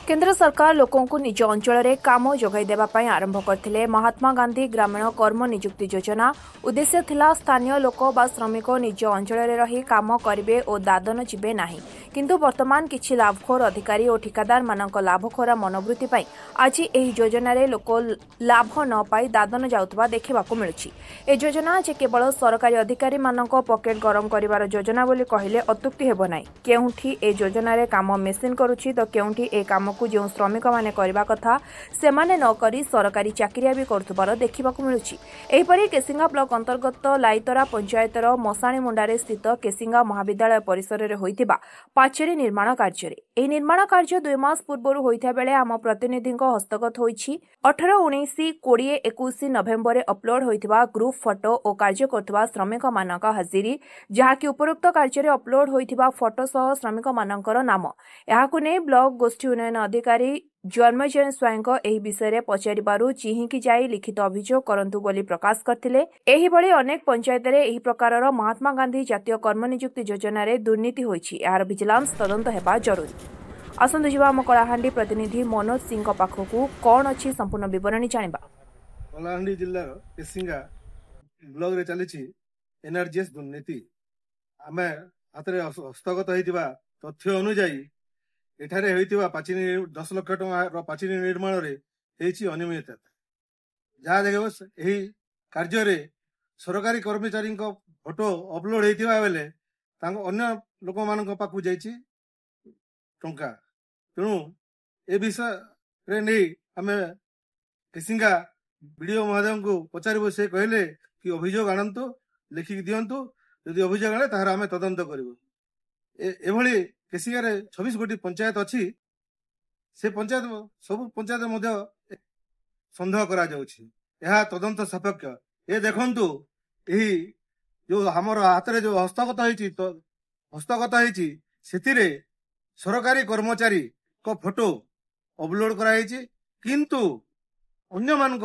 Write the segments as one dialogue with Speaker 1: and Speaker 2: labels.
Speaker 1: केंद्र सरकार लोकों को निज अंचल में काम जोगाई देवाई आरंभ करते महात्मा गांधी ग्रामीण कर्म नियुक्ति योजना। उद्देश्य थिला स्थानीय लोक बा श्रमिक निज अंचल में रही काम करेंगे और दादन जीवे नहीं, किंतु वर्तमान किछि लाभखोर अधिकारी और ठिकादार मानक लाभखोरा मनोवृत्ति पाई आज एही योजना रे लोक लाभ न पाई दादन जाउतबा देखिबाकू मिलुछि। ए योजना जे केवल सरकारी अधिकारी मानक पॉकेट गरम करिवार योजना बोली कहिले अत्युक्ति हेबो नाही। केउठी ए योजना रे काम मेसिन करूछि तो केउठी ए काम को जो श्रमिक माने करबा कथा सेमाने न करी सरकारी चाकरिया भी करथुबार देखिबाकू मिलुछि। एहिपरि केसिंगा ब्लॉक अंतर्गत लाइतरा पंचायतर मसाणी मुंडारे स्थित केसिंगा महाविद्यालय परिसर में होइतिबा पाचेरी निर्माण कार्य एही निर्माण कार्य 2 मास पूर्व होइथा बेले आम प्रतिनिधि हस्तगत होइछि। 18, 19, 20, 21 नवेम्बर अपलोड होइथिबा ग्रुप फोटो और कार्य करथुबा श्रमिक मानक हाजिरी जहाँकि उपरोक्त कार्य अपलोड होइथिबा फोटो सह श्रमिक मानकर नाम। एहाकु नै ब्लॉक गोष्ठी उन्नयन अधिकारी जन्मजयन स्वयं एही विषय पचारिबारु चिहिकी जाई लिखित अभियोग करंतु बोली प्रकाश करथिले। एही भली अनेक पंचायत रे एही प्रकारर महात्मा गांधी जातीय कर्म नियुक्ति योजना रे दुर्नीति होइछि। एहार विजिलेंस तदंत हेबा जरूरी। आसंतु जीवा आम कलाहांडी प्रतिनिधि मनोज सिंह पाखकू कौन अच्छी संपूर्ण विवरणी जानिबा।
Speaker 2: कलाहांडी जिल्लार केसिंगा ब्लॉक रे चलीछि एनआरजीएस दुर्नीति। आमे हातरे हस्तगत होइतिबा तथ्य अनुसार एठारे होइतिबा पाचिनी 10 लाख टଙ୍କା पाचिनी निर्माण रे हेछि अनियमितता। जहाँ देखबो एही कार्य रे सरकारी कर्मचारी फोटो अपलोड होइतिबा बेले तांको अन्य लोक मानक पाखु जाइछि टंका। तेणु ए विषय रे नै आमे केसिंगा वीडियो महोदय को पचारिबो। से कहले कि अभियोग आनंतु लिखिक दियंतु, यदि अभियोग आने ताहार आमे तदंत करिबो। एभली केसिंगा रे 26 गोटी पंचायत अछि। से पंचायत सब पंचायत मध्य संदेह करा जाउछि। एहा तदंत सापेक्ष। ए देखंतु एही जो हमर हाथ रे जो हस्तगत होइछि तो हस्तगत होइछि सेतिरे सरकारी कर्मचारी को फोटो अपलोड करा होइछि, किंतु अन्य मानक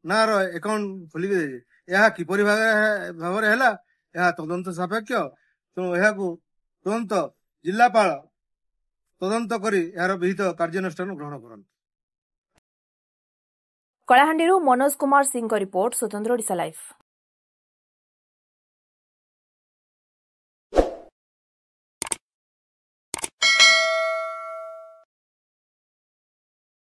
Speaker 2: नार अकाउंट खोली दे। एहा किपरि भाबरे हैला एहा तदंत सापेक्ष। तेणु एहाकू तुरंत जिल्लापाल तदंत करी यार विहित कार्यानुष्ठान ग्रहण करंत।
Speaker 1: कलाहांडी मनोज कुमार सिंह रिपोर्ट, स्वतंत्र ओडिशा लाइव।